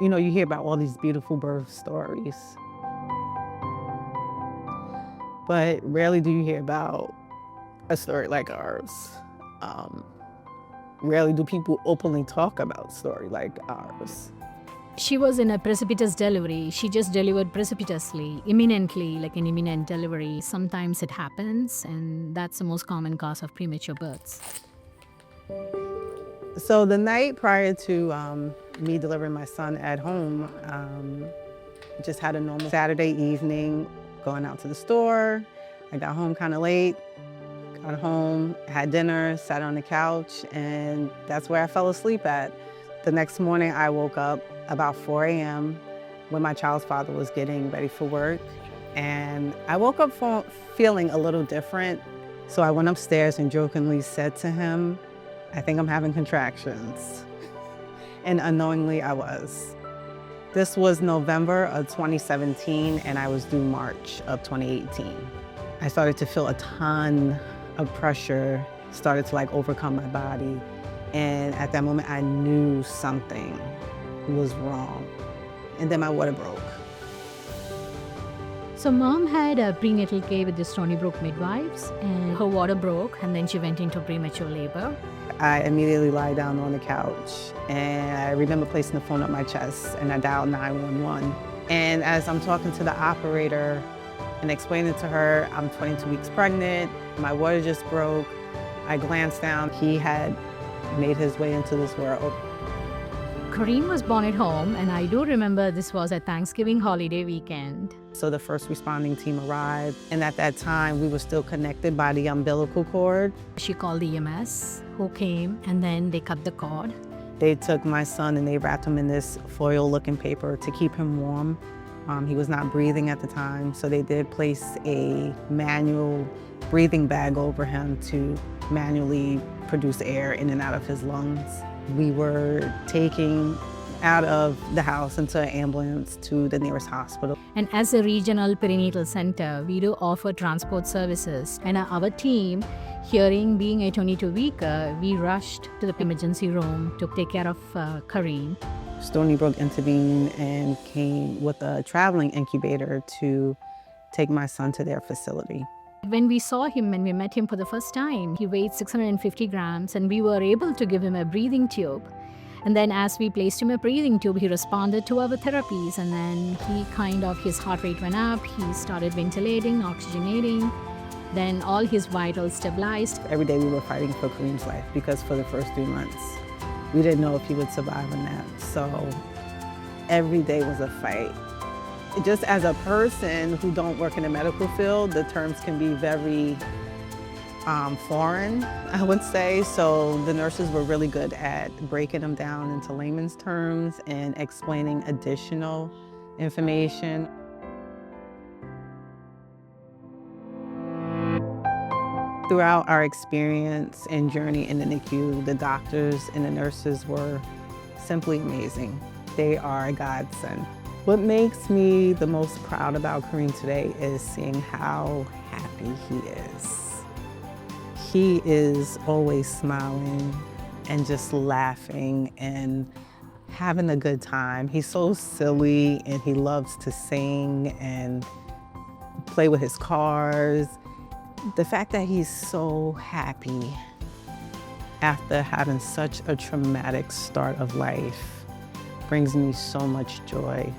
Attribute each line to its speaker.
Speaker 1: You hear about all these beautiful birth stories, but rarely do you hear about a story like ours. Um, Rarely do people openly talk about a story like ours.
Speaker 2: She was in a precipitous delivery. She just delivered precipitously, imminently, like an imminent delivery. Sometimes it happens, and that's the most common cause of premature births.
Speaker 1: So the night prior to me delivering my son at home, just had a normal Saturday evening, going out to the store. I got home kind of late, got home, had dinner, sat on the couch, and that's where I fell asleep at. The next morning I woke up about 4 a.m. when my child's father was getting ready for work. And I woke up feeling a little different. So I went upstairs and jokingly said to him, "I think I'm having contractions." And unknowingly I was. This was November of 2017 and I was due March of 2018. I started to feel a ton of pressure, started to overcome my body. And at that moment I knew something was wrong. And then my water broke.
Speaker 2: So mom had a prenatal care with the Stony Brook midwives, and her water broke, and then she went into premature labor.
Speaker 1: I immediately lied down on the couch, and I remember placing the phone up my chest, and I dialed 911. And as I'm talking to the operator and explaining to her, I'm 22 weeks pregnant, my water just broke, I glanced down. He had made his way into this world.
Speaker 2: Kareem was born at home, and I do remember this was a Thanksgiving holiday weekend.
Speaker 1: So the first responding team arrived, and at that time we were still connected by the umbilical cord.
Speaker 2: She called the EMS, who came, and then they cut the cord.
Speaker 1: They took my son and they wrapped him in this foil-looking paper to keep him warm. He was not breathing at the time, so they did place a manual breathing bag over him to manually produce air in and out of his lungs. We were taking out of the house into an ambulance to the nearest hospital.
Speaker 2: And as a regional perinatal center, we do offer transport services. And our team, hearing being a 22-weeker, we rushed to the emergency room to take care of Kareem.
Speaker 1: Stony Brook intervened and came with a traveling incubator to take my son to their facility.
Speaker 2: When we saw him and we met him for the first time, he weighed 650 grams, and we were able to give him a breathing tube. And then as we placed him a breathing tube, he responded to our therapies, and then his heart rate went up, he started ventilating, oxygenating, then all his vitals stabilized.
Speaker 1: Every day we were fighting for Kareem's life because for the first 3 months, we didn't know if he would survive or not. So every day was a fight. Just as a person who don't work in the medical field, the terms can be very foreign, I would say. So the nurses were really good at breaking them down into layman's terms and explaining additional information. Throughout our experience and journey in the NICU, the doctors and the nurses were simply amazing. They are a godsend. What makes me the most proud about Kareem today is seeing how happy he is. He is always smiling and just laughing and having a good time. He's so silly and he loves to sing and play with his cars. The fact that he's so happy after having such a traumatic start of life brings me so much joy.